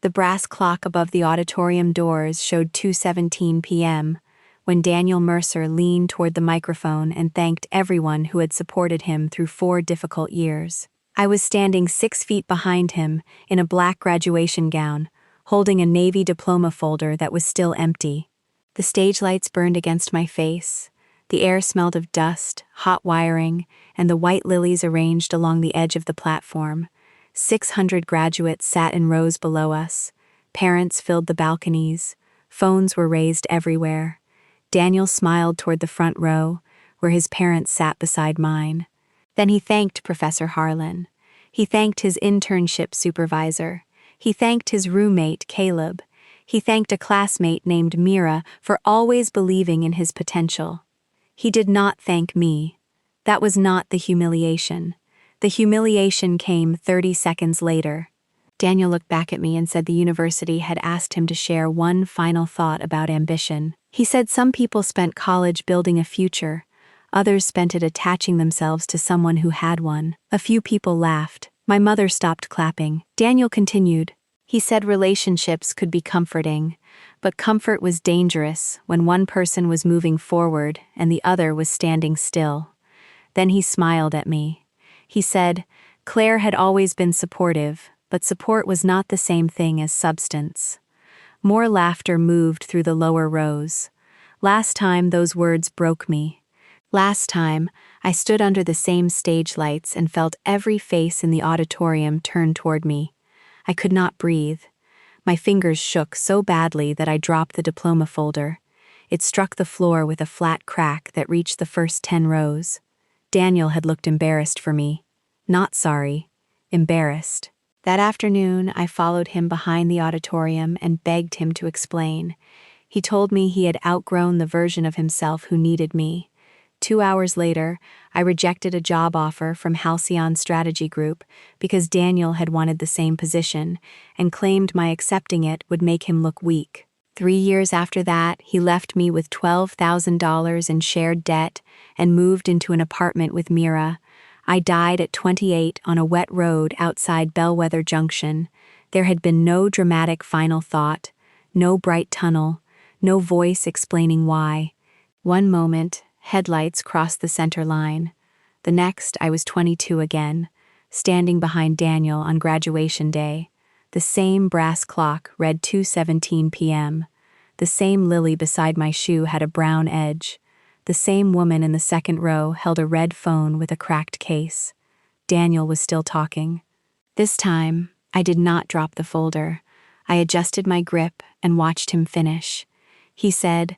The brass clock above the auditorium doors showed 2:17 p.m. when Daniel Mercer leaned toward the microphone and thanked everyone who had supported him through 4 difficult years. I was standing 6 feet behind him in a black graduation gown, holding a Navy diploma folder that was still empty. The stage lights burned against my face. The air smelled of dust, hot wiring, and the white lilies arranged along the edge of the platform. 600 graduates sat in rows below us. Parents filled the balconies. Phones were raised everywhere. Daniel smiled toward the front row, where his parents sat beside mine. Then he thanked Professor Harlan. He thanked his internship supervisor. He thanked his roommate, Caleb. He thanked a classmate named Mira for always believing in his potential. He did not thank me. That was not the humiliation. The humiliation came 30 seconds later. Daniel looked back at me and said the university had asked him to share one final thought about ambition. He said some people spent college building a future. Others spent it attaching themselves to someone who had one. A few people laughed. My mother stopped clapping. Daniel continued. He said relationships could be comforting, but comfort was dangerous when one person was moving forward and the other was standing still. Then he smiled at me. He said, Claire had always been supportive, but support was not the same thing as substance. More laughter moved through the lower rows. Last time those words broke me. Last time, I stood under the same stage lights and felt every face in the auditorium turn toward me. I could not breathe. My fingers shook so badly that I dropped the diploma folder. It struck the floor with a flat crack that reached the first 10 rows. Daniel had looked embarrassed for me. Not sorry, embarrassed. That afternoon, I followed him behind the auditorium and begged him to explain. He told me he had outgrown the version of himself who needed me. 2 hours later, I rejected a job offer from Halcyon Strategy Group because Daniel had wanted the same position and claimed my accepting it would make him look weak. 3 years after that, he left me with $12,000 in shared debt and moved into an apartment with Mira. I died at 28 on a wet road outside Bellwether Junction. There had been no dramatic final thought, no bright tunnel, no voice explaining why. One moment, headlights crossed the center line. The next, I was 22 again, standing behind Daniel on graduation day. The same brass clock read 2:17 p.m. The same lily beside my shoe had a brown edge. The same woman in the second row held a red phone with a cracked case. Daniel was still talking. This time, I did not drop the folder. I adjusted my grip and watched him finish. He said,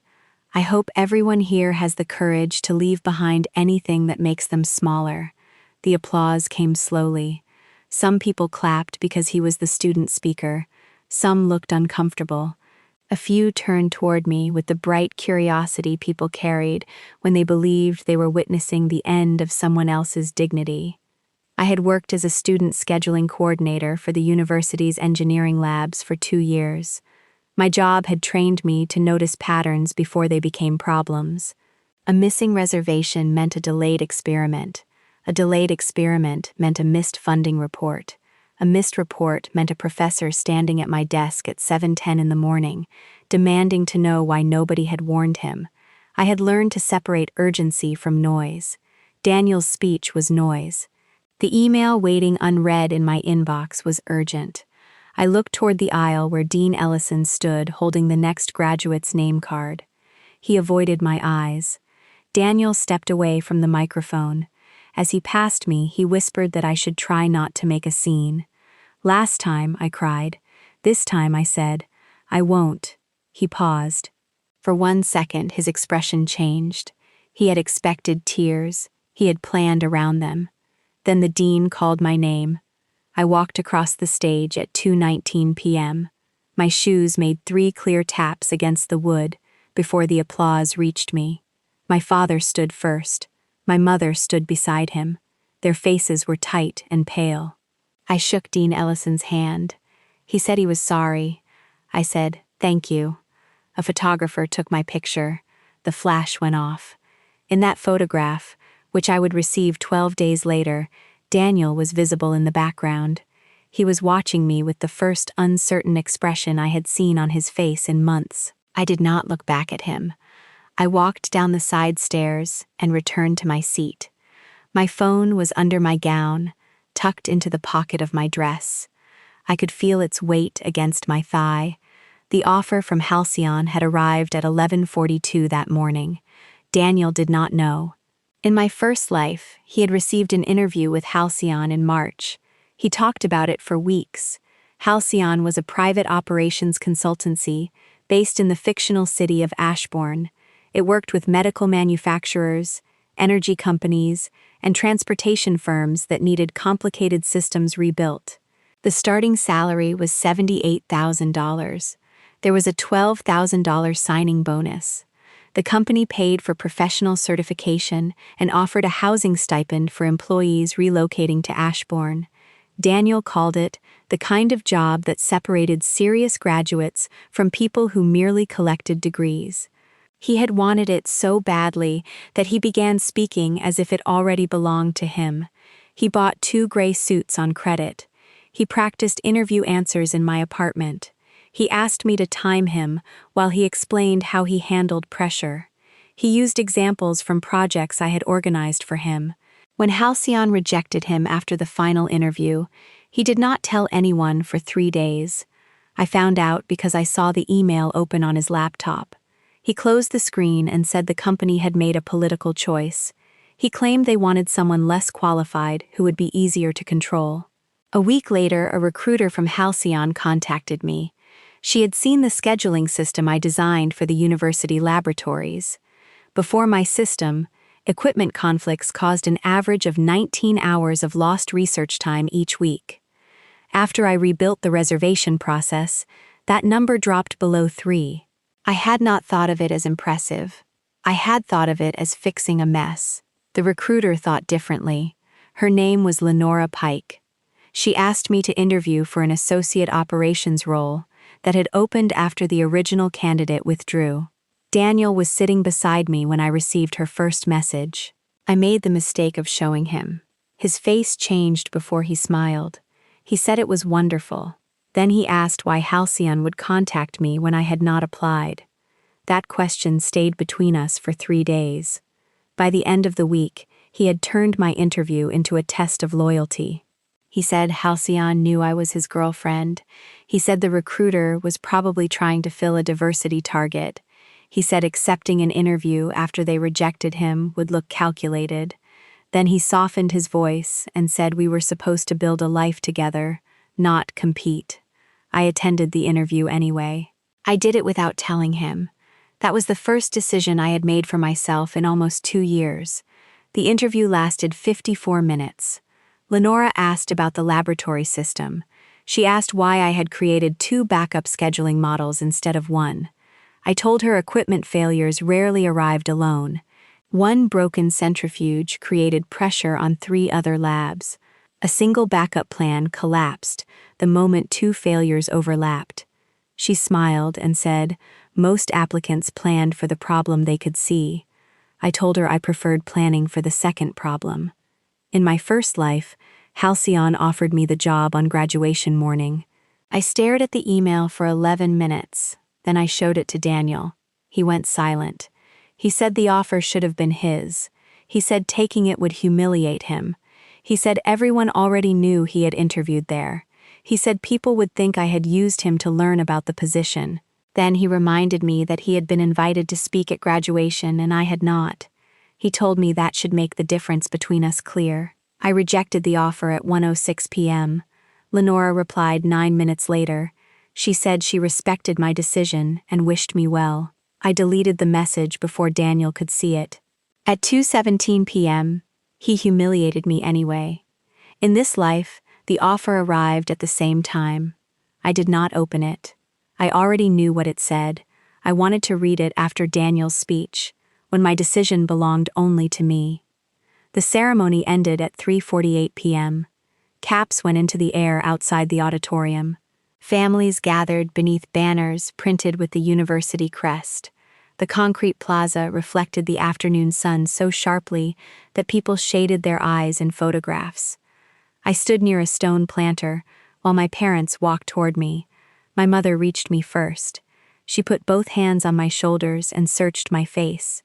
I hope everyone here has the courage to leave behind anything that makes them smaller. The applause came slowly. Some people clapped because he was the student speaker. Some looked uncomfortable. A few turned toward me with the bright curiosity people carried when they believed they were witnessing the end of someone else's dignity. I had worked as a student scheduling coordinator for the university's engineering labs for 2 years. My job had trained me to notice patterns before they became problems. A missing reservation meant a delayed experiment. A delayed experiment meant a missed funding report. A missed report meant a professor standing at my desk at 7:10 in the morning, demanding to know why nobody had warned him. I had learned to separate urgency from noise. Daniel's speech was noise. The email waiting unread in my inbox was urgent. I looked toward the aisle where Dean Ellison stood holding the next graduate's name card. He avoided my eyes. Daniel stepped away from the microphone. As he passed me, he whispered that I should try not to make a scene. Last time, I cried. This time, I said, I won't. He paused. For 1 second, his expression changed. He had expected tears. He had planned around them. Then the dean called my name. I walked across the stage at 2:19 p.m. My shoes made 3 clear taps against the wood before the applause reached me. My father stood first. My mother stood beside him. Their faces were tight and pale. I shook Dean Ellison's hand. He said he was sorry. I said, thank you. A photographer took my picture. The flash went off. In that photograph, which I would receive 12 days later, Daniel was visible in the background. He was watching me with the first uncertain expression I had seen on his face in months. I did not look back at him. I walked down the side stairs and returned to my seat. My phone was under my gown, tucked into the pocket of my dress. I could feel its weight against my thigh. The offer from Halcyon had arrived at 11:42 that morning. Daniel did not know. In my first life, he had received an interview with Halcyon in March. He talked about it for weeks. Halcyon was a private operations consultancy based in the fictional city of Ashbourne. It worked with medical manufacturers, energy companies, and transportation firms that needed complicated systems rebuilt. The starting salary was $78,000. There was a $12,000 signing bonus. The company paid for professional certification and offered a housing stipend for employees relocating to Ashbourne. Daniel called it the kind of job that separated serious graduates from people who merely collected degrees. He had wanted it so badly that he began speaking as if it already belonged to him. He bought 2 gray suits on credit. He practiced interview answers in my apartment. He asked me to time him while he explained how he handled pressure. He used examples from projects I had organized for him. When Halcyon rejected him after the final interview, he did not tell anyone for 3 days. I found out because I saw the email open on his laptop. He closed the screen and said the company had made a political choice. He claimed they wanted someone less qualified who would be easier to control. A week later, a recruiter from Halcyon contacted me. She had seen the scheduling system I designed for the university laboratories. Before my system, equipment conflicts caused an average of 19 hours of lost research time each week. After I rebuilt the reservation process, that number dropped below 3. I had not thought of it as impressive. I had thought of it as fixing a mess. The recruiter thought differently. Her name was Lenora Pike. She asked me to interview for an associate operations role that had opened after the original candidate withdrew. Daniel was sitting beside me when I received her first message. I made the mistake of showing him. His face changed before he smiled. He said it was wonderful. Then he asked why Halcyon would contact me when I had not applied. That question stayed between us for 3 days. By the end of the week, he had turned my interview into a test of loyalty. He said Halcyon knew I was his girlfriend. He said the recruiter was probably trying to fill a diversity target. He said accepting an interview after they rejected him would look calculated. Then he softened his voice and said we were supposed to build a life together, not compete. I attended the interview anyway. I did it without telling him. That was the first decision I had made for myself in almost 2 years. The interview lasted 54 minutes. Lenora asked about the laboratory system. She asked why I had created 2 backup scheduling models instead of 1. I told her equipment failures rarely arrived alone. 1 broken centrifuge created pressure on 3 other labs. A single backup plan collapsed the moment 2 failures overlapped. She smiled and said, most applicants planned for the problem they could see. I told her I preferred planning for the second problem. In my first life, Halcyon offered me the job on graduation morning. I stared at the email for 11 minutes. Then I showed it to Daniel. He went silent. He said the offer should have been his. He said taking it would humiliate him. He said everyone already knew he had interviewed there. He said people would think I had used him to learn about the position. Then he reminded me that he had been invited to speak at graduation and I had not. He told me that should make the difference between us clear. I rejected the offer at 1:06 p.m. Lenora replied 9 minutes later. She said she respected my decision and wished me well. I deleted the message before Daniel could see it. At 2:17 p.m., he humiliated me anyway. In this life, the offer arrived at the same time. I did not open it. I already knew what it said. I wanted to read it after Daniel's speech, when my decision belonged only to me. The ceremony ended at 3:48 p.m. Caps went into the air outside the auditorium. Families gathered beneath banners printed with the university crest. The concrete plaza reflected the afternoon sun so sharply that people shaded their eyes in photographs. I stood near a stone planter, while my parents walked toward me. My mother reached me first. She put both hands on my shoulders and searched my face.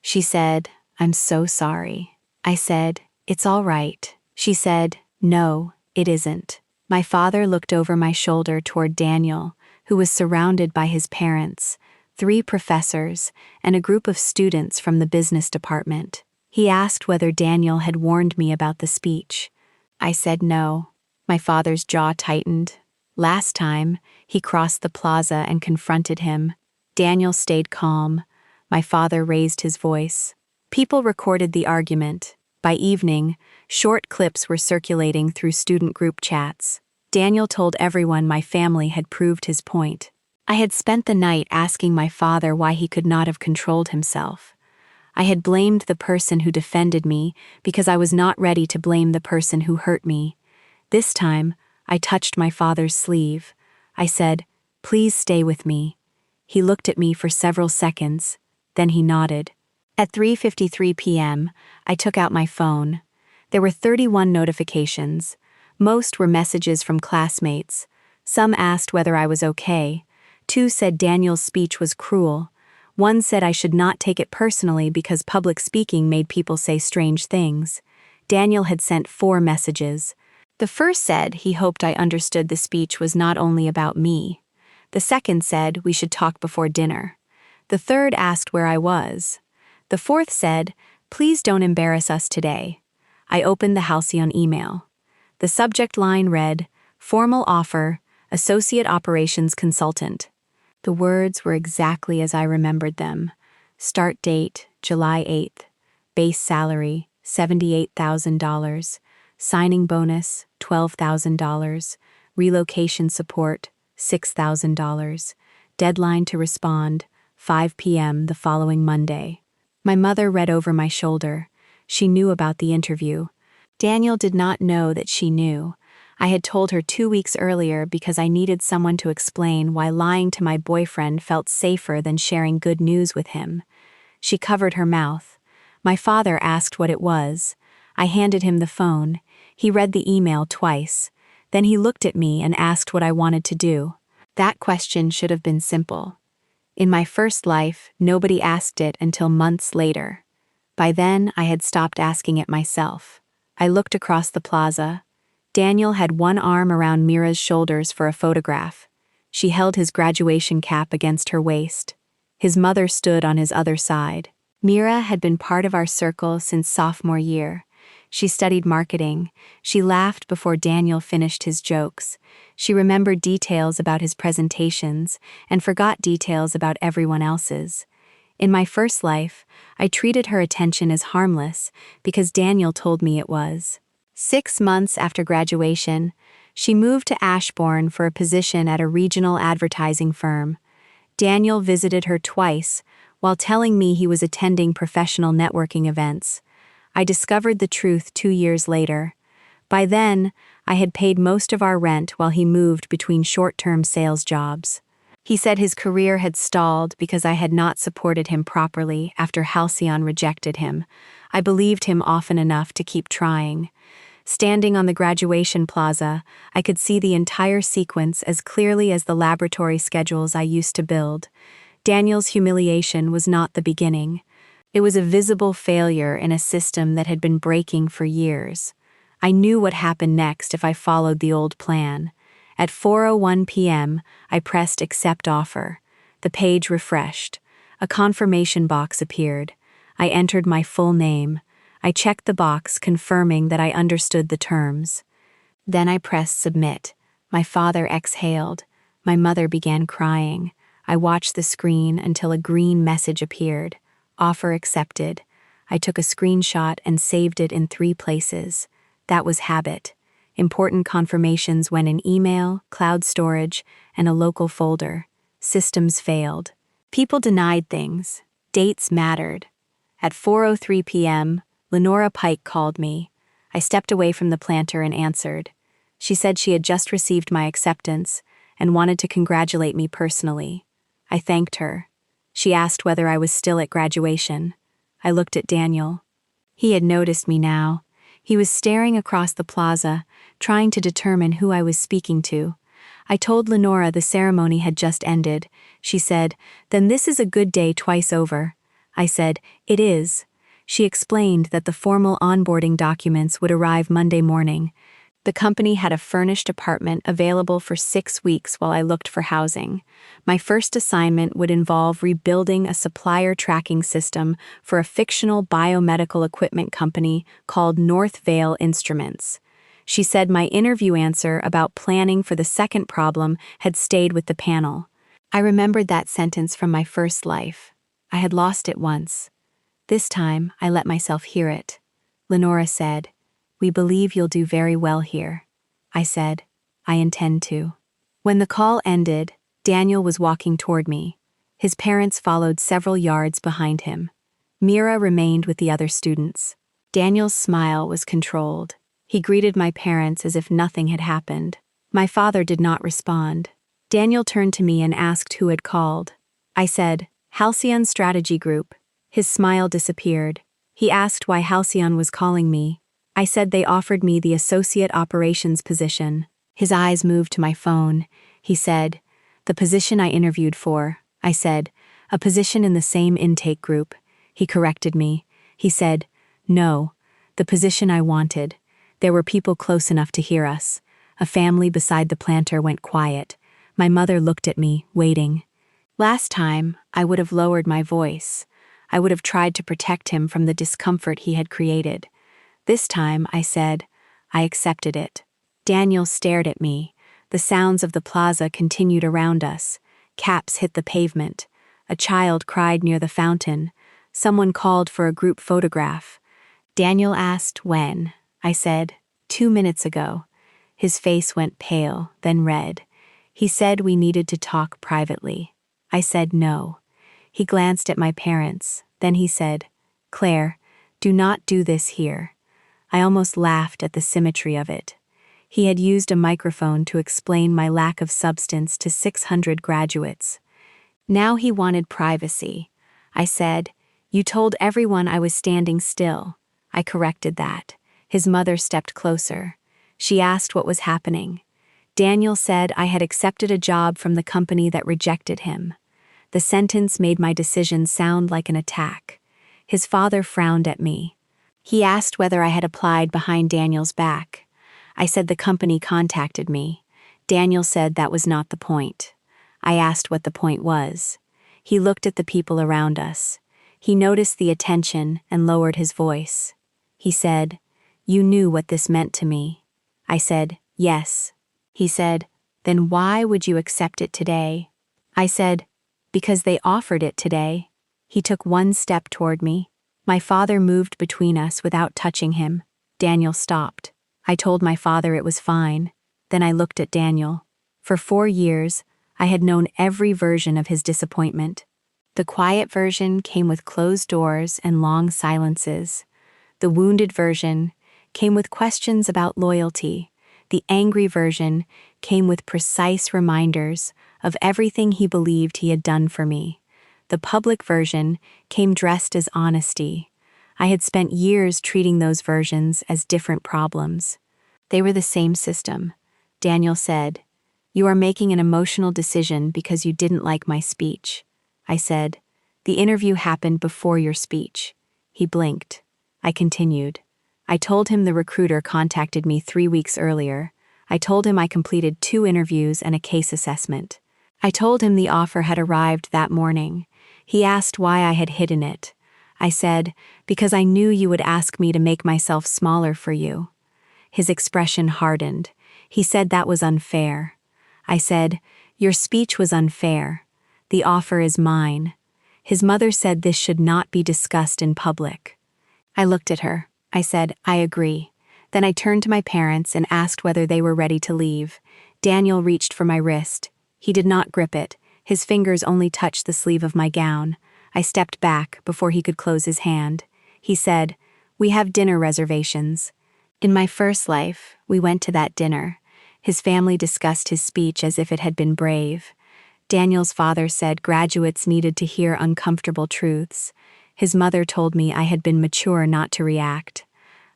She said, "I'm so sorry." I said, "It's all right." She said, "No, it isn't." My father looked over my shoulder toward Daniel, who was surrounded by his parents, 3 professors, and a group of students from the business department. He asked whether Daniel had warned me about the speech. I said no. My father's jaw tightened. Last time, he crossed the plaza and confronted him. Daniel stayed calm. My father raised his voice. People recorded the argument. By evening, short clips were circulating through student group chats. Daniel told everyone my family had proved his point. I had spent the night asking my father why he could not have controlled himself. I had blamed the person who defended me because I was not ready to blame the person who hurt me. This time, I touched my father's sleeve. I said, "Please stay with me." He looked at me for several seconds, then he nodded. At 3:53 p.m., I took out my phone. There were 31 notifications. Most were messages from classmates. Some asked whether I was okay. 2 said Daniel's speech was cruel. 1 said I should not take it personally because public speaking made people say strange things. Daniel had sent 4 messages. The first said he hoped I understood the speech was not only about me. The second said we should talk before dinner. The third asked where I was. The fourth said, "Please don't embarrass us today." I opened the Halcyon email. The subject line read, "Formal offer, Associate Operations Consultant." The words were exactly as I remembered them. Start date, July 8th. Base salary, $78,000. Signing bonus, $12,000. Relocation support, $6,000. Deadline to respond, 5 p.m. the following Monday. My mother read over my shoulder. She knew about the interview. Daniel did not know that she knew. I had told her 2 weeks earlier because I needed someone to explain why lying to my boyfriend felt safer than sharing good news with him. She covered her mouth. My father asked what it was. I handed him the phone. He read the email twice. Then he looked at me and asked what I wanted to do. That question should have been simple. In my first life, nobody asked it until months later. By then, I had stopped asking it myself. I looked across the plaza. Daniel had one arm around Mira's shoulders for a photograph. She held his graduation cap against her waist. His mother stood on his other side. Mira had been part of our circle since sophomore year. She studied marketing. She laughed before Daniel finished his jokes. She remembered details about his presentations and forgot details about everyone else's. In my first life, I treated her attention as harmless because Daniel told me it was. 6 months after graduation, she moved to Ashbourne for a position at a regional advertising firm. Daniel visited her twice while telling me he was attending professional networking events. I discovered the truth 2 years later. By then, I had paid most of our rent while he moved between short-term sales jobs. He said his career had stalled because I had not supported him properly after Halcyon rejected him. I believed him often enough to keep trying. Standing on the graduation plaza, I could see the entire sequence as clearly as the laboratory schedules I used to build. Daniel's humiliation was not the beginning. It was a visible failure in a system that had been breaking for years. I knew what happened next if I followed the old plan. At 4:01 p.m., I pressed Accept Offer. The page refreshed. A confirmation box appeared. I entered my full name. I checked the box confirming that I understood the terms. Then I pressed Submit. My father exhaled. My mother began crying. I watched the screen until a green message appeared. Offer accepted. I took a screenshot and saved it in 3 places. That was habit. Important confirmations went in email, cloud storage, and a local folder. Systems failed. People denied things. Dates mattered. At 4:03 p.m., Lenora Pike called me. I stepped away from the planter and answered. She said she had just received my acceptance and wanted to congratulate me personally. I thanked her. She asked whether I was still at graduation. I looked at Daniel. He had noticed me now. He was staring across the plaza, trying to determine who I was speaking to. I told Lenora the ceremony had just ended. She said, "Then this is a good day twice over." I said, "It is." She explained that the formal onboarding documents would arrive Monday morning. The company had a furnished apartment available for 6 weeks while I looked for housing. My first assignment would involve rebuilding a supplier tracking system for a fictional biomedical equipment company called North Vale Instruments. She said my interview answer about planning for the second problem had stayed with the panel. I remembered that sentence from my first life. I had lost it once. This time, I let myself hear it. Lenora said, "We believe you'll do very well here." I said, "I intend to." When the call ended, Daniel was walking toward me. His parents followed several yards behind him. Mira remained with the other students. Daniel's smile was controlled. He greeted my parents as if nothing had happened. My father did not respond. Daniel turned to me and asked who had called. I said, "Halcyon Strategy Group." His smile disappeared. He asked why Halcyon was calling me. I said they offered me the associate operations position. His eyes moved to my phone. He said, "The position I interviewed for." I said, "A position in the same intake group." He corrected me. He said, "No, the position I wanted." There were people close enough to hear us. A family beside the planter went quiet. My mother looked at me, waiting. Last time, I would have lowered my voice. I would have tried to protect him from the discomfort he had created. This time, I said, I accepted it. Daniel stared at me. The sounds of the plaza continued around us. Caps hit the pavement. A child cried near the fountain. Someone called for a group photograph. Daniel asked when. I said, 2 minutes ago. His face went pale, then red. He said we needed to talk privately. I said no. He glanced at my parents. Then he said, "Claire, do not do this here." I almost laughed at the symmetry of it. He had used a microphone to explain my lack of substance to 600 graduates. Now he wanted privacy. I said, "You told everyone I was standing still." I corrected that. His mother stepped closer. She asked what was happening. Daniel said I had accepted a job from the company that rejected him. The sentence made my decision sound like an attack. His father frowned at me. He asked whether I had applied behind Daniel's back. I said the company contacted me. Daniel said that was not the point. I asked what the point was. He looked at the people around us. He noticed the attention and lowered his voice. He said, "You knew what this meant to me." I said, "Yes." He said, "Then why would you accept it today?" I said, "Because they offered it today." He took one step toward me. My father moved between us without touching him. Daniel stopped. I told my father it was fine. Then I looked at Daniel. For 4 years, I had known every version of his disappointment. The quiet version came with closed doors and long silences. The wounded version came with questions about loyalty. The angry version came with precise reminders of everything he believed he had done for me. The public version came dressed as honesty. I had spent years treating those versions as different problems. They were the same system. Daniel said, "You are making an emotional decision because you didn't like my speech." I said, "The interview happened before your speech." He blinked. I continued. I told him the recruiter contacted me 3 weeks earlier. I told him I completed 2 interviews and a case assessment. I told him the offer had arrived that morning. He asked why I had hidden it. I said, "Because I knew you would ask me to make myself smaller for you." His expression hardened. He said that was unfair. I said, "Your speech was unfair. The offer is mine." His mother said this should not be discussed in public. I looked at her. I said, "I agree." Then I turned to my parents and asked whether they were ready to leave. Daniel reached for my wrist. He did not grip it. His fingers only touched the sleeve of my gown. I stepped back before he could close his hand. He said, "We have dinner reservations." In my first life, we went to that dinner. His family discussed his speech as if it had been brave. Daniel's father said graduates needed to hear uncomfortable truths. His mother told me I had been mature not to react.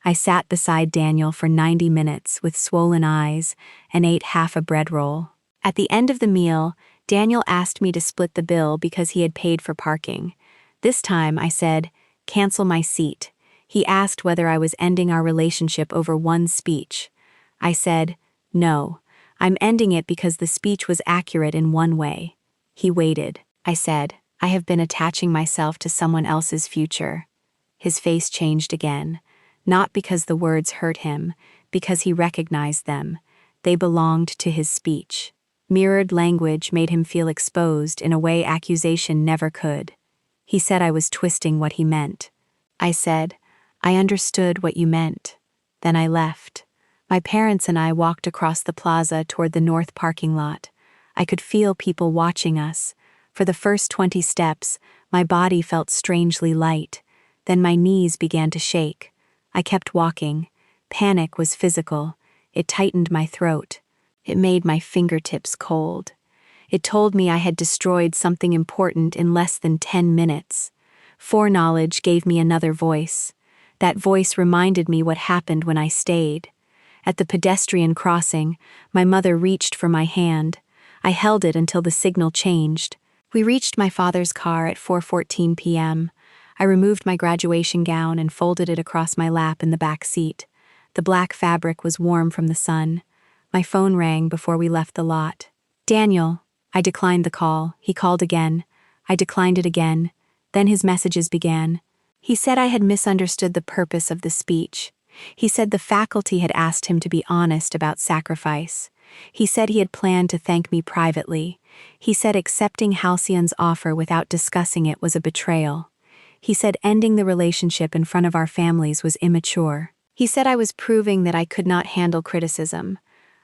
I sat beside Daniel for 90 minutes with swollen eyes and ate half a bread roll. At the end of the meal, Daniel asked me to split the bill because he had paid for parking. This time, I said, "Cancel my seat." He asked whether I was ending our relationship over one speech. I said, "No, I'm ending it because the speech was accurate in one way." He waited. I said, "I have been attaching myself to someone else's future." His face changed again, not because the words hurt him, because he recognized them. They belonged to his speech. Mirrored language made him feel exposed in a way accusation never could. He said I was twisting what he meant. I said, "I understood what you meant." Then I left. My parents and I walked across the plaza toward the north parking lot. I could feel people watching us. For the first 20 steps, my body felt strangely light. Then my knees began to shake. I kept walking. Panic was physical. It tightened my throat. It made my fingertips cold. It told me I had destroyed something important in less than 10 minutes. Foreknowledge gave me another voice. That voice reminded me what happened when I stayed. At the pedestrian crossing, my mother reached for my hand. I held it until the signal changed. We reached my father's car at 4:14 p.m. I removed my graduation gown and folded it across my lap in the back seat. The black fabric was warm from the sun. My phone rang before we left the lot. "Daniel." I declined the call. He called again. I declined it again. Then his messages began. He said I had misunderstood the purpose of the speech. He said the faculty had asked him to be honest about sacrifice. He said he had planned to thank me privately. He said accepting Halcyon's offer without discussing it was a betrayal. He said ending the relationship in front of our families was immature. He said I was proving that I could not handle criticism.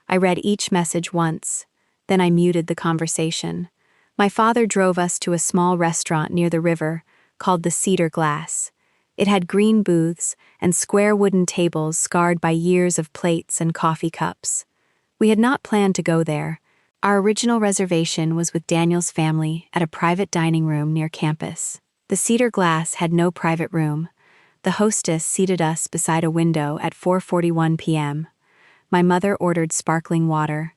I read each message once. Then I muted the conversation. My father drove us to a small restaurant near the river called the Cedar Glass. It had green booths and square wooden tables scarred by years of plates and coffee cups. We had not planned to go there. Our original reservation was with Daniel's family at a private dining room near campus. The Cedar Glass had no private room. The hostess seated us beside a window at 4:41 p.m. My mother ordered sparkling water.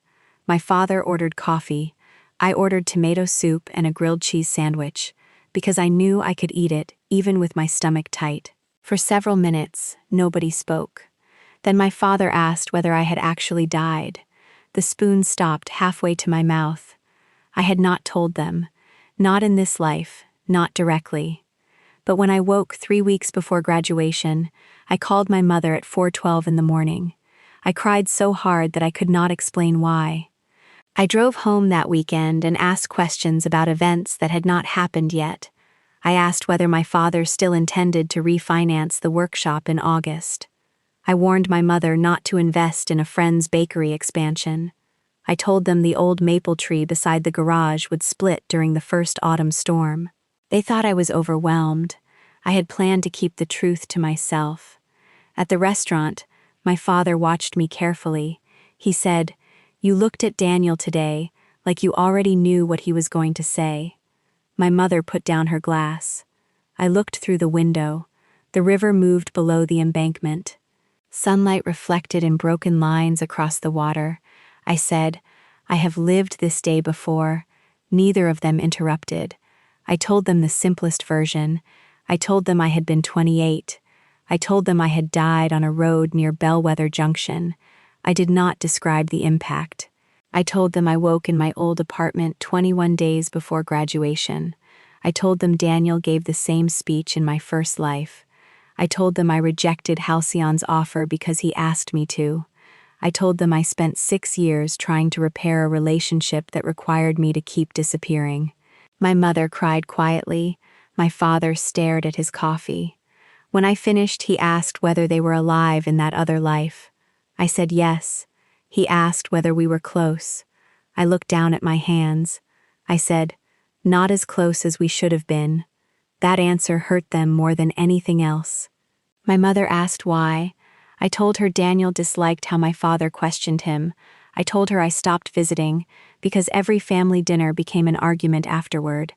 My father ordered coffee. I ordered tomato soup and a grilled cheese sandwich, because I knew I could eat it, even with my stomach tight. For several minutes, nobody spoke. Then my father asked whether I had actually died. The spoon stopped halfway to my mouth. I had not told them. Not in this life, not directly. But when I woke 3 weeks before graduation, I called my mother at 4:12 in the morning. I cried so hard that I could not explain why. I drove home that weekend and asked questions about events that had not happened yet. I asked whether my father still intended to refinance the workshop in August. I warned my mother not to invest in a friend's bakery expansion. I told them the old maple tree beside the garage would split during the first autumn storm. They thought I was overwhelmed. I had planned to keep the truth to myself. At the restaurant, my father watched me carefully. He said, "You looked at Daniel today, like you already knew what he was going to say." My mother put down her glass. I looked through the window. The river moved below the embankment. Sunlight reflected in broken lines across the water. I said, "I have lived this day before." Neither of them interrupted. I told them the simplest version. I told them I had been 28. I told them I had died on a road near Bellwether Junction. I did not describe the impact. I told them I woke in my old apartment 21 days before graduation. I told them Daniel gave the same speech in my first life. I told them I rejected Halcyon's offer because he asked me to. I told them I spent 6 years trying to repair a relationship that required me to keep disappearing. My mother cried quietly. My father stared at his coffee. When I finished, he asked whether they were alive in that other life. I said yes. He asked whether we were close. I looked down at my hands. I said, "Not as close as we should have been." That answer hurt them more than anything else. My mother asked why. I told her Daniel disliked how my father questioned him. I told her I stopped visiting because every family dinner became an argument afterward.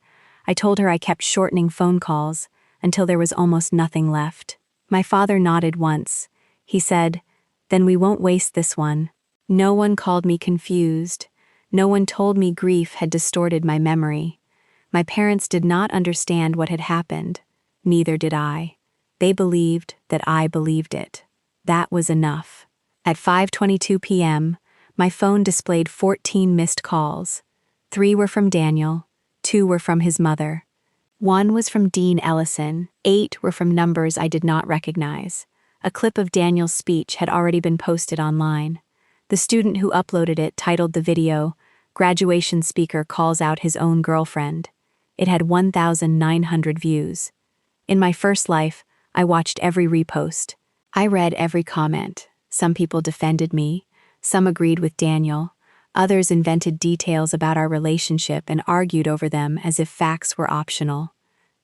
I told her I kept shortening phone calls until there was almost nothing left. My father nodded once. He said, "Then we won't waste this one." No one called me confused. No one told me grief had distorted my memory. My parents did not understand what had happened. Neither did I. They believed that I believed it. That was enough. At 5:22 p.m., my phone displayed 14 missed calls. 3 were from Daniel, 2 were from his mother. 1 was from Dean Ellison, 8 were from numbers I did not recognize. A clip of Daniel's speech had already been posted online. The student who uploaded it titled the video, "Graduation Speaker Calls Out His Own Girlfriend." It had 1,900 views. In my first life, I watched every repost. I read every comment. Some people defended me. Some agreed with Daniel. Others invented details about our relationship and argued over them as if facts were optional.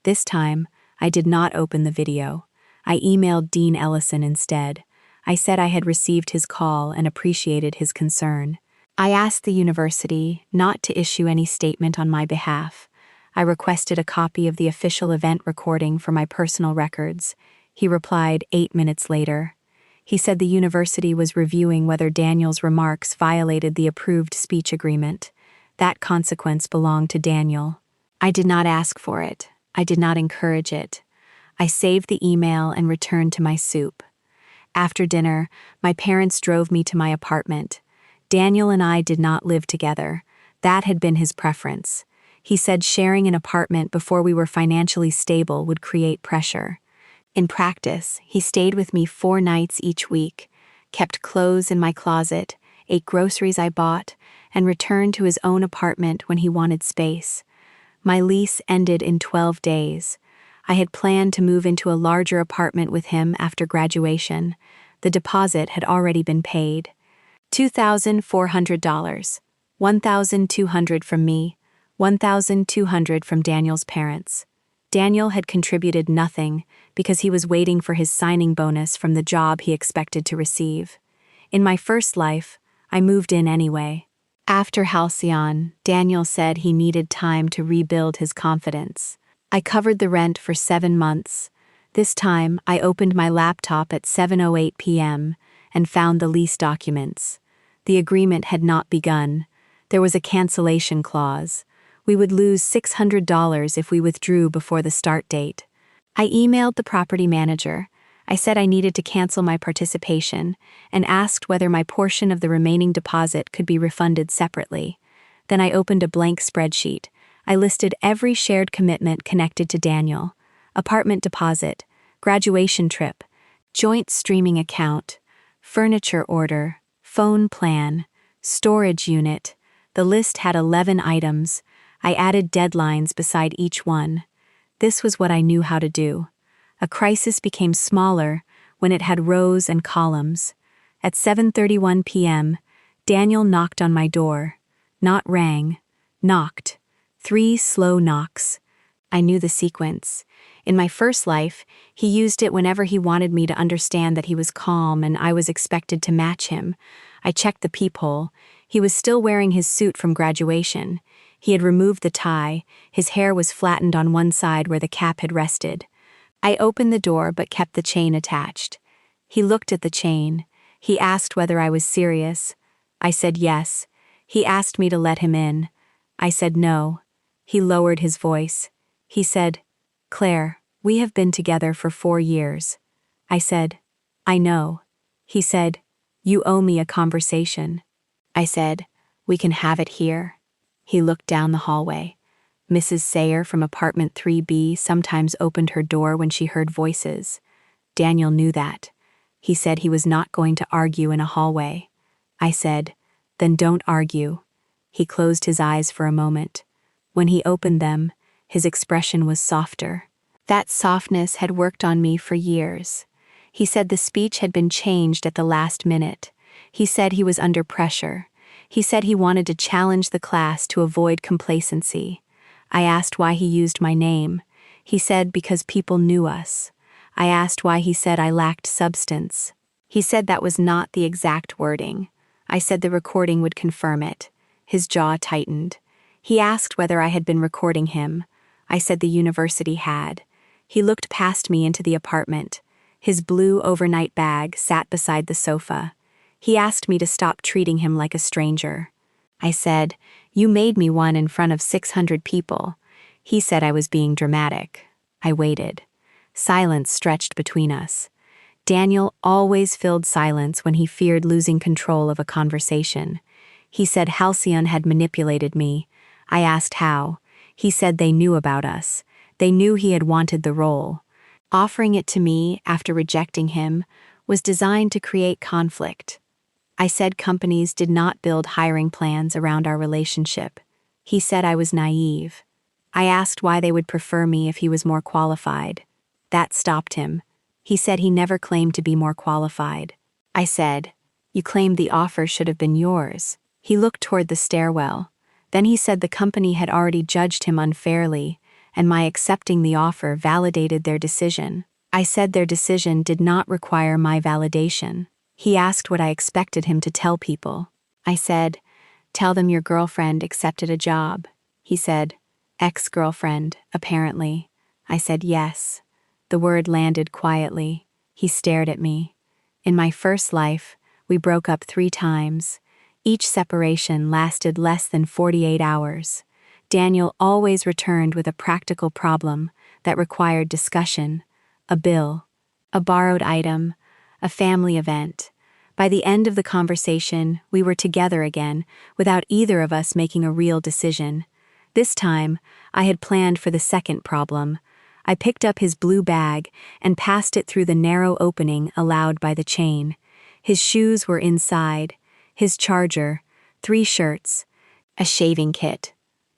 This time, I did not open the video. I emailed Dean Ellison instead. I said I had received his call and appreciated his concern. I asked the university not to issue any statement on my behalf. I requested a copy of the official event recording for my personal records. He replied 8 minutes later. He said the university was reviewing whether Daniel's remarks violated the approved speech agreement. That consequence belonged to Daniel. I did not ask for it. I did not encourage it. I saved the email and returned to my soup. After dinner, my parents drove me to my apartment. Daniel and I did not live together. That had been his preference. He said sharing an apartment before we were financially stable would create pressure. In practice, he stayed with me 4 nights each week, kept clothes in my closet, ate groceries I bought, and returned to his own apartment when he wanted space. My lease ended in 12 days. I had planned to move into a larger apartment with him after graduation. The deposit had already been paid. $2,400, $1,200 from me, $1,200 from Daniel's parents. Daniel had contributed nothing because he was waiting for his signing bonus from the job he expected to receive. In my first life, I moved in anyway. After Halcyon, Daniel said he needed time to rebuild his confidence. I covered the rent for 7 months. This time, I opened my laptop at 7:08 p.m. and found the lease documents. The agreement had not begun. There was a cancellation clause. We would lose $600 if we withdrew before the start date. I emailed the property manager. I said I needed to cancel my participation and asked whether my portion of the remaining deposit could be refunded separately. Then I opened a blank spreadsheet. I listed every shared commitment connected to Daniel: apartment deposit, graduation trip, joint streaming account, furniture order, phone plan, storage unit. The list had 11 items. I added deadlines beside each one. This was what I knew how to do. A crisis became smaller when it had rows and columns. At 7:31 p.m., Daniel knocked on my door. Not rang. Knocked. 3 slow knocks. I knew the sequence. In my first life, he used it whenever he wanted me to understand that he was calm and I was expected to match him. I checked the peephole. He was still wearing his suit from graduation. He had removed the tie. His hair was flattened on one side where the cap had rested. I opened the door but kept the chain attached. He looked at the chain. He asked whether I was serious. I said yes. He asked me to let him in. I said no. He lowered his voice. He said, "Claire, we have been together for 4 years." I said, "I know." He said, "You owe me a conversation." I said, "We can have it here." He looked down the hallway. Mrs. Sayer from apartment 3B sometimes opened her door when she heard voices. Daniel knew that. He said he was not going to argue in a hallway. I said, "Then don't argue." He closed his eyes for a moment. When he opened them, his expression was softer. That softness had worked on me for years. He said the speech had been changed at the last minute. He said he was under pressure. He said he wanted to challenge the class to avoid complacency. I asked why he used my name. He said because people knew us. I asked why he said I lacked substance. He said that was not the exact wording. I said the recording would confirm it. His jaw tightened. He asked whether I had been recording him. I said the university had. He looked past me into the apartment. His blue overnight bag sat beside the sofa. He asked me to stop treating him like a stranger. I said, "You made me one in front of 600 people." He said I was being dramatic. I waited. Silence stretched between us. Daniel always filled silence when he feared losing control of a conversation. He said Halcyon had manipulated me. I asked how. He said they knew about us. They knew he had wanted the role. Offering it to me after rejecting him was designed to create conflict. I said companies did not build hiring plans around our relationship. He said I was naive. I asked why they would prefer me if he was more qualified. That stopped him. He said he never claimed to be more qualified. I said, "You claimed the offer should have been yours." He looked toward the stairwell. Then he said the company had already judged him unfairly, and my accepting the offer validated their decision. I said their decision did not require my validation. He asked what I expected him to tell people. I said, "Tell them your girlfriend accepted a job." He said, "Ex-girlfriend, apparently." I said, "Yes." The word landed quietly. He stared at me. In my first life, we broke up 3 times. Each separation lasted less than 48 hours. Daniel always returned with a practical problem that required discussion, a bill, a borrowed item, a family event. By the end of the conversation, we were together again, without either of us making a real decision. This time, I had planned for the second problem. I picked up his blue bag and passed it through the narrow opening allowed by the chain. His shoes were inside, his charger, 3 shirts, a shaving kit,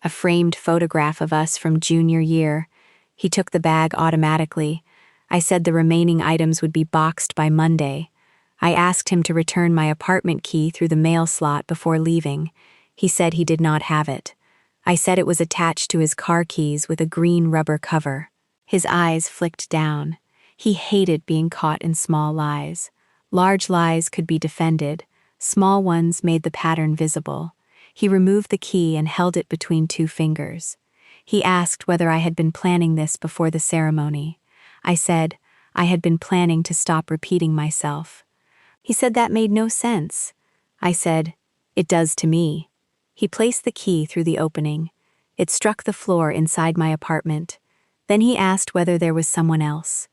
a framed photograph of us from junior year. He took the bag automatically. I said the remaining items would be boxed by Monday. I asked him to return my apartment key through the mail slot before leaving. He said he did not have it. I said it was attached to his car keys with a green rubber cover. His eyes flicked down. He hated being caught in small lies. Large lies could be defended. Small ones made the pattern visible. He removed the key and held it between 2 fingers. He asked whether I had been planning this before the ceremony. I said I had been planning to stop repeating myself. He said that made no sense. I said, "It does to me." He placed the key through the opening. It struck the floor inside my apartment. Then he asked whether there was someone else.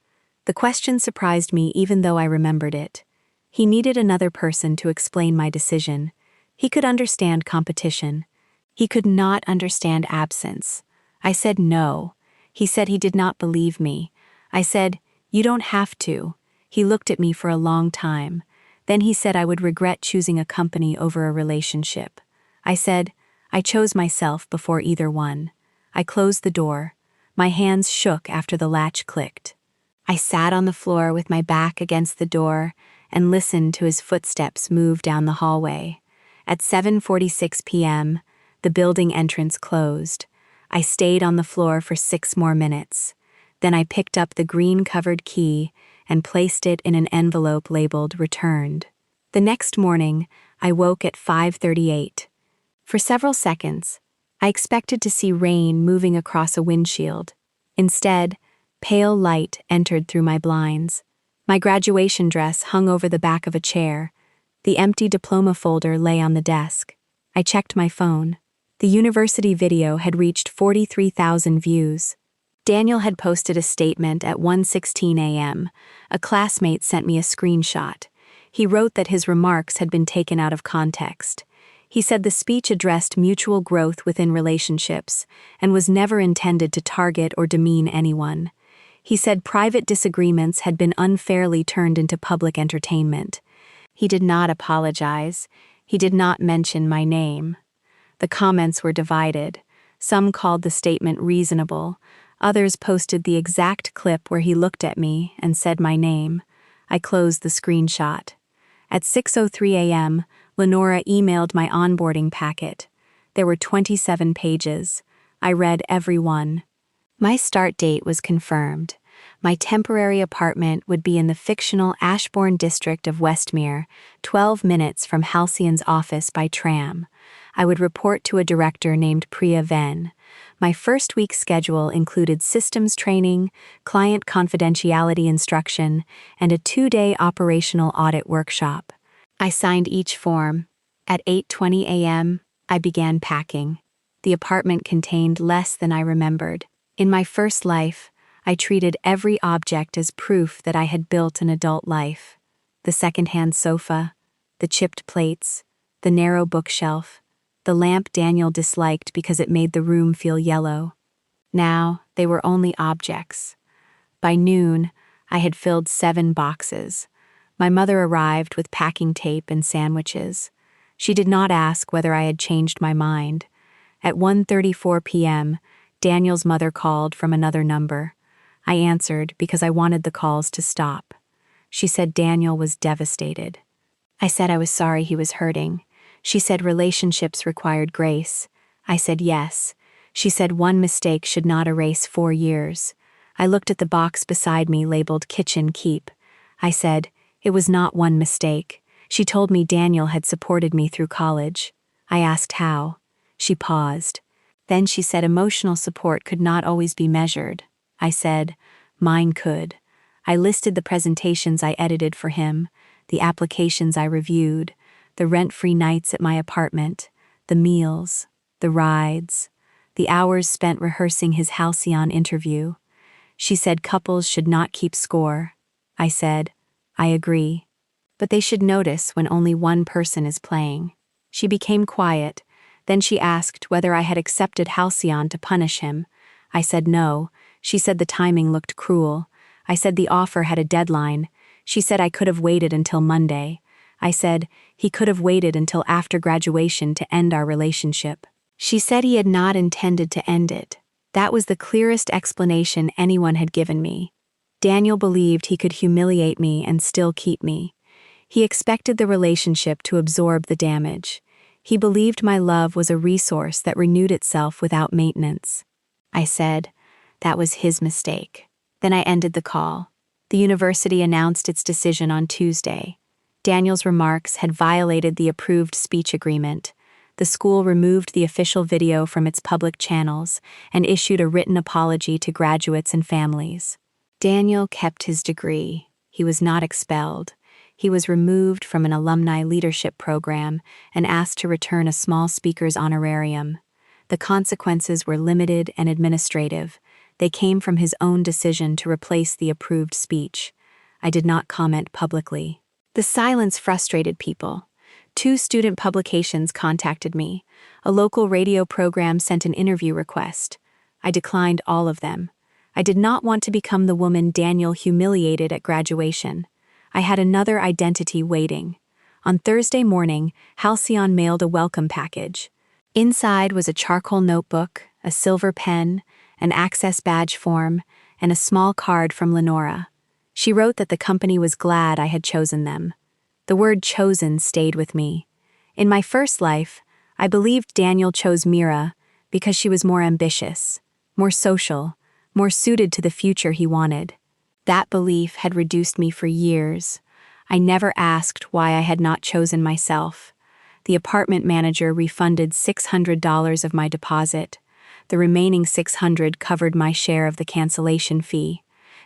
The question surprised me even though I remembered it. He needed another person to explain my decision. He could understand competition. He could not understand absence. I said no. He said he did not believe me. I said, "You don't have to." He looked at me for a long time. Then he said I would regret choosing a company over a relationship. I said, "I chose myself before either one." I closed the door. My hands shook after the latch clicked. I sat on the floor with my back against the door and listened to his footsteps move down the hallway. At 7:46 p.m., the building entrance closed. I stayed on the floor for 6 more minutes. Then I picked up the green-covered key and placed it in an envelope labeled "Returned." The next morning, I woke at 5:38. For several seconds, I expected to see rain moving across a windshield. Instead, pale light entered through my blinds. My graduation dress hung over the back of a chair. The empty diploma folder lay on the desk. I checked my phone. The university video had reached 43,000 views. Daniel had posted a statement at 1:16 a.m. A classmate sent me a screenshot. He wrote that his remarks had been taken out of context. He said the speech addressed mutual growth within relationships and was never intended to target or demean anyone. He said private disagreements had been unfairly turned into public entertainment. He did not apologize. He did not mention my name. The comments were divided. Some called the statement reasonable. Others posted the exact clip where he looked at me and said my name. I closed the screenshot. At 6:03 a.m., Lenora emailed my onboarding packet. There were 27 pages. I read every one. My start date was confirmed. My temporary apartment would be in the fictional Ashbourne district of Westmere, 12 minutes from Halcyon's office by tram. I would report to a director named Priya Ven. My first week's schedule included systems training, client confidentiality instruction, and a 2-day operational audit workshop. I signed each form. At 8:20 a.m., I began packing. The apartment contained less than I remembered. In my first life, I treated every object as proof that I had built an adult life. The secondhand sofa, the chipped plates, the narrow bookshelf, the lamp Daniel disliked because it made the room feel yellow. Now, they were only objects. By noon, I had filled 7 boxes. My mother arrived with packing tape and sandwiches. She did not ask whether I had changed my mind. At 1:34 p.m., Daniel's mother called from another number. I answered because I wanted the calls to stop. She said Daniel was devastated. I said I was sorry he was hurting. She said relationships required grace. I said yes. She said one mistake should not erase 4 years. I looked at the box beside me labeled Kitchen Keep. I said, it was not one mistake. She told me Daniel had supported me through college. I asked how. She paused. Then she said emotional support could not always be measured. I said, mine could. I listed the presentations I edited for him, the applications I reviewed, the rent-free nights at my apartment, the meals, the rides, the hours spent rehearsing his halcyon interview. She said couples should not keep score. I said, I agree. But they should notice when only one person is playing. She became quiet. Then she asked whether I had accepted halcyon to punish him. I said no. She said the timing looked cruel. I said the offer had a deadline. She said I could have waited until Monday. I said he could have waited until after graduation to end our relationship. She said he had not intended to end it. That was the clearest explanation anyone had given me. Daniel believed he could humiliate me and still keep me. He expected the relationship to absorb the damage. He believed my love was a resource that renewed itself without maintenance. I said, that was his mistake. Then I ended the call. The university announced its decision on Tuesday. Daniel's remarks had violated the approved speech agreement. The school removed the official video from its public channels and issued a written apology to graduates and families. Daniel kept his degree. He was not expelled. He was removed from an alumni leadership program and asked to return a small speaker's honorarium. The consequences were limited and administrative. They came from his own decision to replace the approved speech. I did not comment publicly. The silence frustrated people. 2 student publications contacted me. A local radio program sent an interview request. I declined all of them. I did not want to become the woman Daniel humiliated at graduation. I had another identity waiting. On Thursday morning, Halcyon mailed a welcome package. Inside was a charcoal notebook, a silver pen, an access badge form, and a small card from Lenora. She wrote that the company was glad I had chosen them. The word chosen stayed with me. In my first life, I believed Daniel chose Mira because she was more ambitious, more social, more suited to the future he wanted. That belief had reduced me for years. I never asked why I had not chosen myself. The apartment manager refunded $600 of my deposit. The remaining $600 covered my share of the cancellation fee.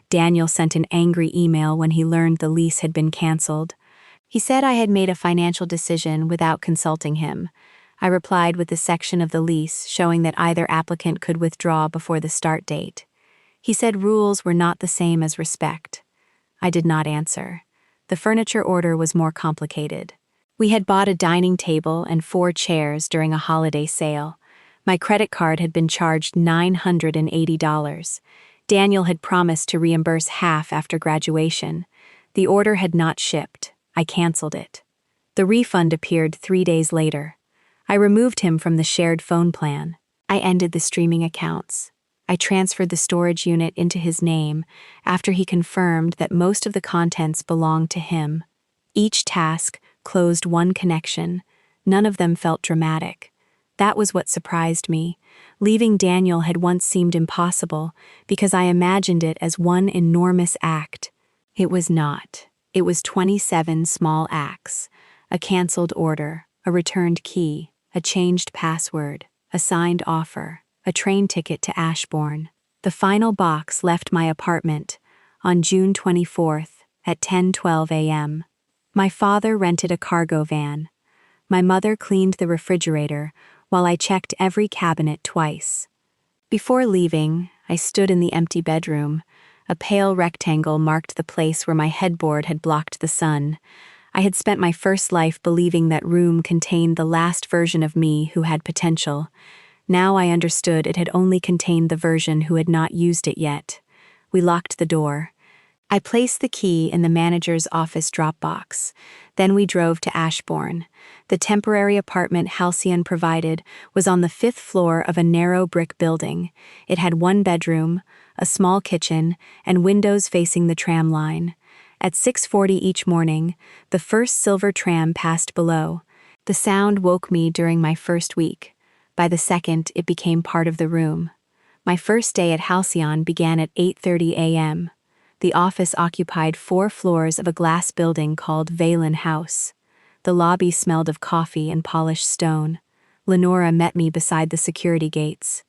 Daniel sent an angry email when he learned the lease had been canceled. He said I had made a financial decision without consulting him. I replied with a section of the lease showing that either applicant could withdraw before the start date. He said rules were not the same as respect. I did not answer. The furniture order was more complicated. We had bought a dining table and 4 chairs during a holiday sale. My credit card had been charged $980. Daniel had promised to reimburse half after graduation. The order had not shipped. I canceled it. The refund appeared 3 days later. I removed him from the shared phone plan. I ended the streaming accounts. I transferred the storage unit into his name after he confirmed that most of the contents belonged to him. Each task closed one connection. None of them felt dramatic. That was what surprised me. Leaving Daniel had once seemed impossible because I imagined it as one enormous act. It was not. It was 27 small acts: a canceled order, a returned key, a a changed password, a signed offer, a train ticket to Ashbourne. The final box left my apartment on June 24th at 10:12 a.m. My father rented a cargo van. My mother cleaned the refrigerator while I checked every cabinet twice. Before leaving, I stood in the empty bedroom. A pale rectangle marked the place where my headboard had blocked the sun. I had spent my first life believing that room contained the last version of me who had potential. Now I understood it had only contained the version who had not used it yet. We locked the door. I placed the key in the manager's office drop box. Then we drove to Ashbourne. The temporary apartment Halcyon provided was on the 5th floor of a narrow brick building. It had one bedroom, a small kitchen, and windows facing the tram line. At 6:40 each morning, the first silver tram passed below. The sound woke me during my first week. By the second, it became part of the room. My first day at Halcyon began at 8:30 a.m. The office occupied 4 floors of a glass building called Valen House. The lobby smelled of coffee and polished stone. Lenora met me beside the security gates.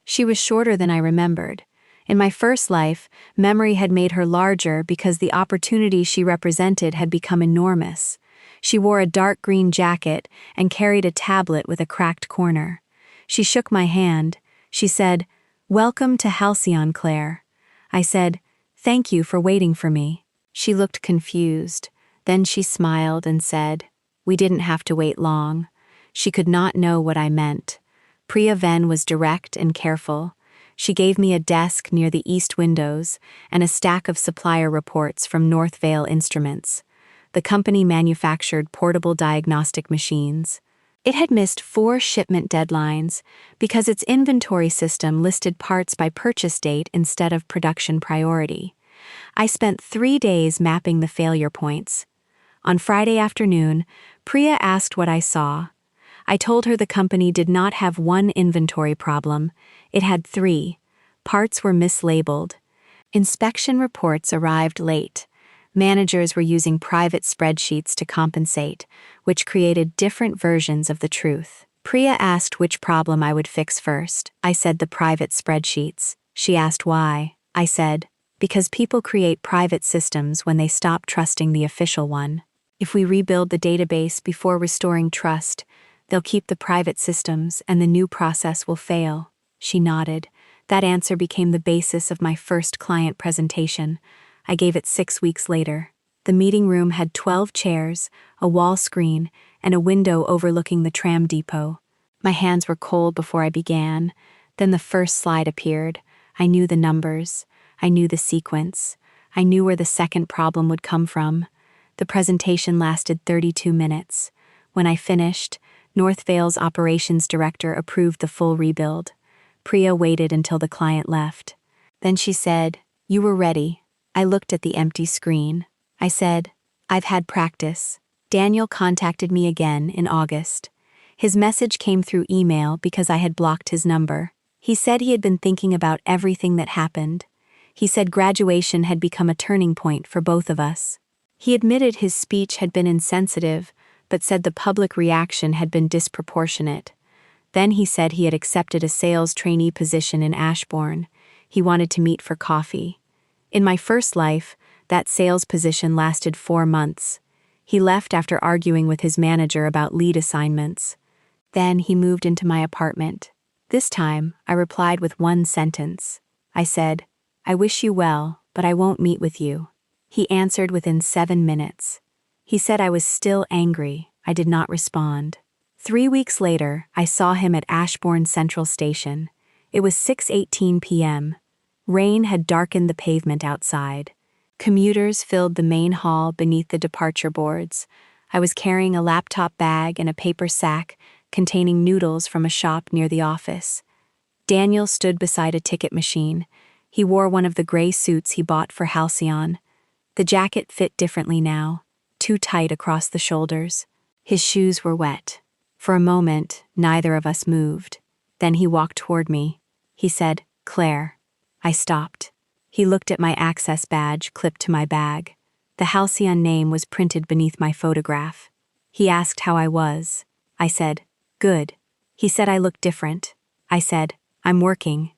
She was shorter than I remembered. In my first life, memory had made her larger because the opportunity she represented had become enormous. She wore a dark green jacket and carried a tablet with a cracked corner. She shook my hand. She said, "Welcome to Halcyon, Claire." I said, "Thank you for waiting for me." She looked confused. Then she smiled and said, "We didn't have to wait long." She could not know what I meant. Priya Ven was direct and careful. She gave me a desk near the east windows and a stack of supplier reports from North Vale Instruments. The company manufactured portable diagnostic machines. It had missed 4 shipment deadlines because its inventory system listed parts by purchase date instead of production priority. I spent 3 days mapping the failure points. On Friday afternoon, Priya asked what I saw. I told her the company did not have one inventory problem, it had 3. Parts were mislabeled. Inspection reports arrived late. Managers were using private spreadsheets to compensate, which created different versions of the truth. Priya asked which problem I would fix first. I said the private spreadsheets. She asked why. I said, because people create private systems when they stop trusting the official one. If we rebuild the database before restoring trust, they'll keep the private systems and the new process will fail. She nodded. That answer became the basis of my first client presentation. I gave it 6 weeks later. The meeting room had 12 chairs, a wall screen, and a window overlooking the tram depot. My hands were cold before I began. Then the first slide appeared. I knew the numbers. I knew the sequence. I knew where the second problem would come from. The presentation lasted 32 minutes. When I finished, North Vale's operations director approved the full rebuild. Priya waited until the client left. Then she said, "You were ready." I looked at the empty screen. I said, "I've had practice." Daniel contacted me again in August. His message came through email because I had blocked his number. He said he had been thinking about everything that happened. He said graduation had become a turning point for both of us. He admitted his speech had been insensitive, but said the public reaction had been disproportionate. Then he said he had accepted a sales trainee position in Ashbourne. He wanted to meet for coffee. In my first life, that sales position lasted 4 months. He left after arguing with his manager about lead assignments. Then he moved into my apartment. This time, I replied with one sentence. I said, "I wish you well, but I won't meet with you." He answered within 7 minutes. He said I was still angry. I did not respond. 3 weeks later, I saw him at Ashbourne Central Station. It was 6:18 p.m. Rain had darkened the pavement outside. Commuters filled the main hall beneath the departure boards. I was carrying a laptop bag and a paper sack containing noodles from a shop near the office. Daniel stood beside a ticket machine. He wore one of the gray suits he bought for Halcyon. The jacket fit differently now, too tight across the shoulders. His shoes were wet. For a moment, neither of us moved. Then he walked toward me. He said, "Claire." I stopped. He looked at my access badge clipped to my bag. The Halcyon name was printed beneath my photograph. He asked how I was. I said, "Good." He said I looked different. I said, "I'm working."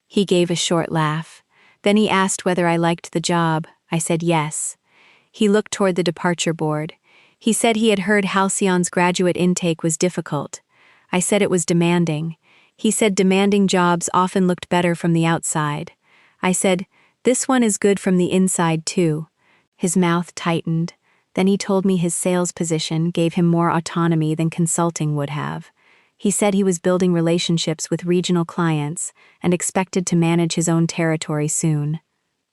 He gave a short laugh. Then he asked whether I liked the job. I said yes. He looked toward the departure board. He said he had heard Halcyon's graduate intake was difficult. I said it was demanding. He said demanding jobs often looked better from the outside. I said, "This one is good from the inside too." His mouth tightened. Then he told me his sales position gave him more autonomy than consulting would have. He said he was building relationships with regional clients and expected to manage his own territory soon.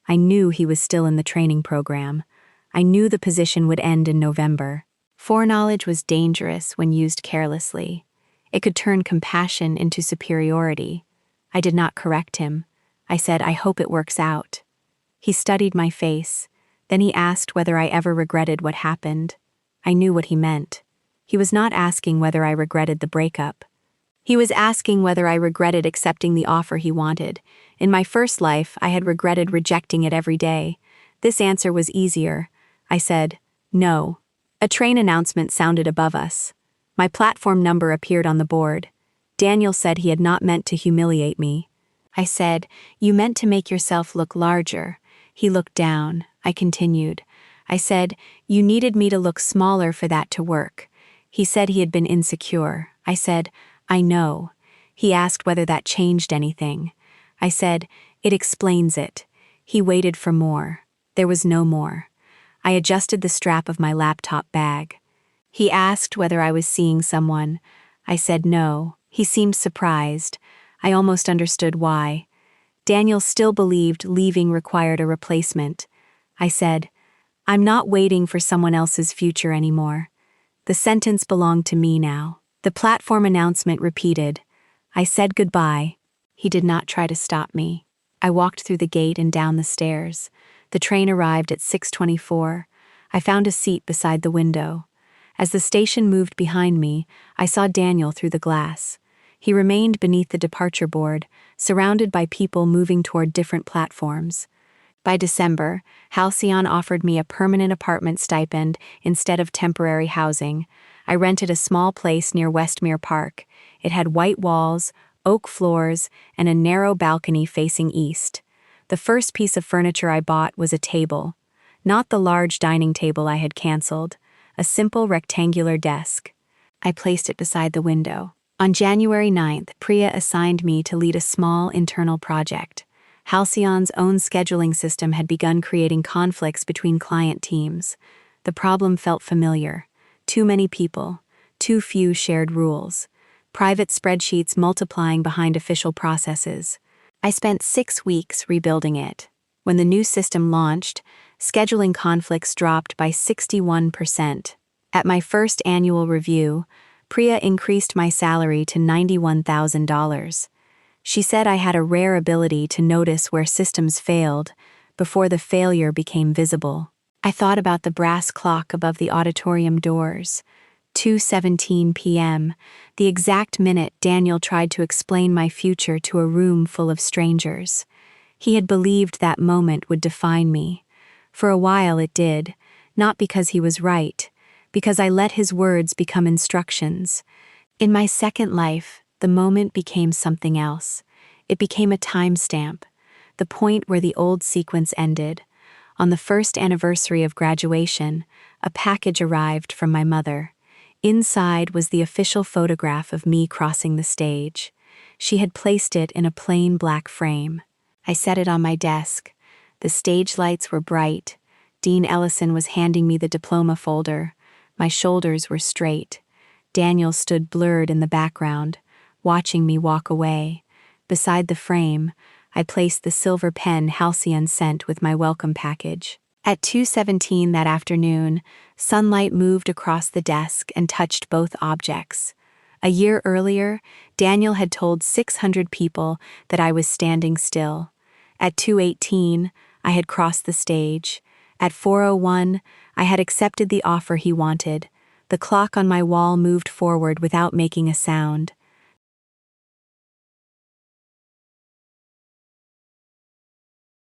I knew he was still in the training program. I knew the position would end in November. Foreknowledge was dangerous when used carelessly. It could turn compassion into superiority. I did not correct him. I said, "I hope it works out." He studied my face. Then he asked whether I ever regretted what happened. I knew what he meant. He was not asking whether I regretted the breakup. He was asking whether I regretted accepting the offer he wanted. In my first life, I had regretted rejecting it every day. This answer was easier. I said, "No." A train announcement sounded above us. My platform number appeared on the board. Daniel said he had not meant to humiliate me. I said, "You meant to make yourself look larger." He looked down. I continued. I said, "You needed me to look smaller for that to work." He said he had been insecure. I said, "I know." He asked whether that changed anything. I said, "It explains it." He waited for more. There was no more. I adjusted the strap of my laptop bag. He asked whether I was seeing someone. I said no. He seemed surprised. I almost understood why. Daniel still believed leaving required a replacement. I said, "I'm not waiting for someone else's future anymore." The sentence belonged to me now. The platform announcement repeated. I said goodbye. He did not try to stop me. I walked through the gate and down the stairs. The train arrived at 6:24. I found a seat beside the window. As the station moved behind me, I saw Daniel through the glass. He remained beneath the departure board, surrounded by people moving toward different platforms. By December, Halcyon offered me a permanent apartment stipend instead of temporary housing. I rented a small place near Westmere Park. It had white walls, oak floors, and a narrow balcony facing east. The first piece of furniture I bought was a table. Not the large dining table I had canceled, a simple rectangular desk. I placed it beside the window. On January 9th, Priya assigned me to lead a small internal project. Halcyon's own scheduling system had begun creating conflicts between client teams. The problem felt familiar. Too many people, too few shared rules. Private spreadsheets multiplying behind official processes. I spent 6 weeks rebuilding it. When the new system launched, scheduling conflicts dropped by 61%. At my first annual review, Priya increased my salary to $91,000. She said I had a rare ability to notice where systems failed before the failure became visible. I thought about the brass clock above the auditorium doors. 2:17 p.m., the exact minute Daniel tried to explain my future to a room full of strangers. He had believed that moment would define me. For a while it did, not because he was right, because I let his words become instructions. In my second life, the moment became something else. It became a timestamp, the point where the old sequence ended. On the first anniversary of graduation, a package arrived from my mother. Inside was the official photograph of me crossing the stage. She had placed it in a plain black frame. I set it on my desk. The stage lights were bright. Dean Ellison was handing me the diploma folder. My shoulders were straight. Daniel stood blurred in the background, watching me walk away. Beside the frame, I placed the silver pen Halcyon sent with my welcome package. At 2:17 that afternoon, sunlight moved across the desk and touched both objects. A year earlier, Daniel had told 600 people that I was standing still. At 2:18, I had crossed the stage. At 4:01, I had accepted the offer he wanted. The clock on my wall moved forward without making a sound.